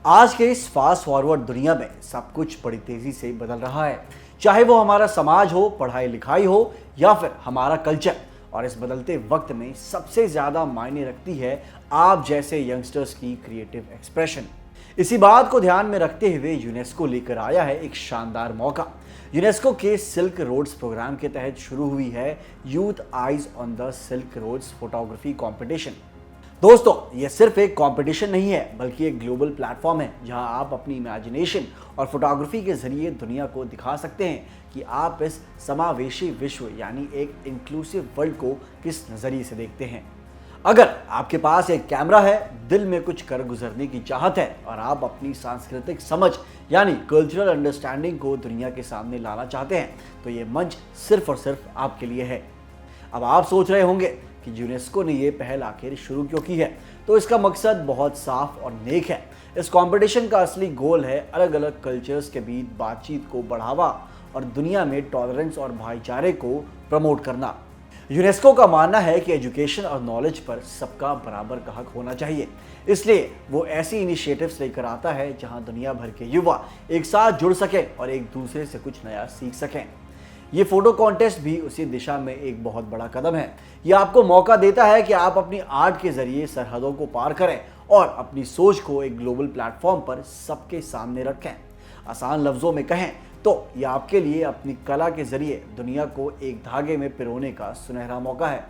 आज के इस फास्ट फॉरवर्ड दुनिया में सब कुछ बड़ी तेजी से बदल रहा है, चाहे वो हमारा समाज हो, पढ़ाई लिखाई हो या फिर हमारा कल्चर। और इस बदलते वक्त में सबसे ज्यादा मायने रखती है आप जैसे यंगस्टर्स की क्रिएटिव एक्सप्रेशन। इसी बात को ध्यान में रखते हुए यूनेस्को लेकर आया है एक शानदार मौका। यूनेस्को के सिल्क रोड्स प्रोग्राम के तहत शुरू हुई है youth eyes on the Silk Roads photography competition. दोस्तों, ये सिर्फ एक कंपटीशन नहीं है बल्कि एक ग्लोबल प्लेटफॉर्म है जहां आप अपनी इमेजिनेशन और फोटोग्राफी के जरिए दुनिया को दिखा सकते हैं कि आप इस समावेशी विश्व यानी एक इंक्लूसिव वर्ल्ड को किस नजरिए से देखते हैं। अगर आपके पास एक कैमरा है, दिल में कुछ कर गुजरने की चाहत है और आप अपनी सांस्कृतिक समझ यानी कल्चरल अंडरस्टैंडिंग को दुनिया के सामने लाना चाहते हैं, तो ये मंच सिर्फ और सिर्फ आपके लिए है। अब आप सोच रहे होंगे कि यूनेस्को ने ये पहल आखिर शुरू क्यों की है, तो इसका मकसद बहुत साफ और नेक है। इस कंपटीशन का असली गोल है अलग अलग कल्चर्स के बीच बातचीत को बढ़ावा और दुनिया में टॉलरेंस और भाईचारे को प्रमोट करना। यूनेस्को का मानना है कि एजुकेशन और नॉलेज पर सबका बराबर का हक होना चाहिए, इसलिए वो ऐसी इनिशिएटिव्स लेकर आता है जहां दुनिया भर के युवा एक साथ जुड़ सकें और एक दूसरे से कुछ नया सीख सकें। ये फोटो कॉन्टेस्ट भी उसी दिशा में एक बहुत बड़ा कदम है। ये आपको मौका देता है कि आप अपनी आर्ट के जरिए सरहदों को पार करें और अपनी सोच को एक ग्लोबल प्लेटफॉर्म पर सबके सामने रखें। आसान लफ्जों में कहें तो ये आपके लिए अपनी कला के जरिए दुनिया को एक धागे में पिरोने का सुनहरा मौका है।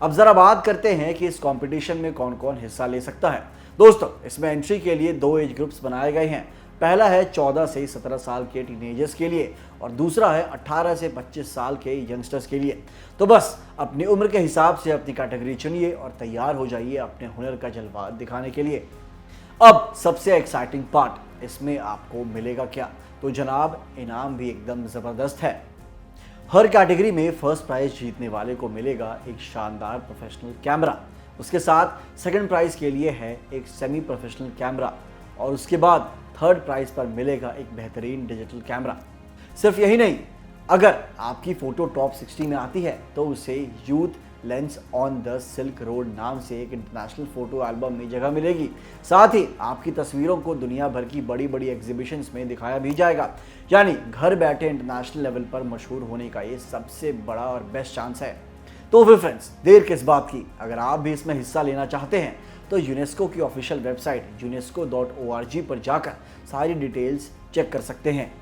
अब जरा बात करते हैं कि इस कंपटीशन में कौन कौन हिस्सा ले सकता है। दोस्तों, इसमें एंट्री के लिए 2 एज ग्रुप्स बनाए गए हैं। पहला है 14 से 17 साल के टीनेजर्स के लिए और दूसरा है 18 से 25 साल के यंगस्टर्स के लिए। तो बस अपनी उम्र के हिसाब से अपनी कैटेगरी चुनिए और तैयार हो जाइए अपने हुनर का जलवा दिखाने के लिए। अब सबसे एक्साइटिंग पार्ट, इसमें आपको मिलेगा क्या? तो जनाब, इनाम भी एकदम ज़बरदस्त है। हर कैटेगरी में फर्स्ट प्राइज जीतने वाले को मिलेगा एक शानदार प्रोफेशनल कैमरा। उसके साथ सेकंड प्राइज के लिए है एक सेमी प्रोफेशनल कैमरा और उसके बाद थर्ड प्राइज पर मिलेगा एक बेहतरीन डिजिटल कैमरा। सिर्फ यही नहीं, अगर आपकी फोटो टॉप 60 में आती है तो उसे youth lens on the silk road नाम से एक इंटरनेशनल फोटो एल्बम में जगह मिलेगी। साथ ही आपकी तस्वीरों को दुनिया भर की बड़ी बड़ी एग्जीबिशंस में दिखाया भी जाएगा। यानी घर बैठे इंटरनेशनल लेवल पर मशहूर होने का ये सबसे बड़ा और बेस्ट चांस है। तो फिर फ्रेंड्स, देर किस बात की? अगर आप भी इसमें हिस्सा लेना चाहते हैं तो यूनेस्को की ऑफिशियल वेबसाइट unesco.org पर जाकर सारी डिटेल्स चेक कर सकते हैं।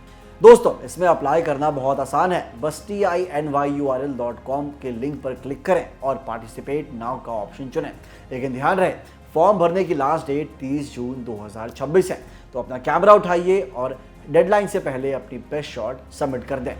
दोस्तों, इसमें अप्लाई करना बहुत आसान है। बस tinyurl.com के लिंक पर क्लिक करें और पार्टिसिपेट नाउ का ऑप्शन चुनें। लेकिन ध्यान रहे, फॉर्म भरने की लास्ट डेट 30 जून 2026 है। तो अपना कैमरा उठाइए और डेडलाइन से पहले अपनी बेस्ट शॉट सबमिट कर दें।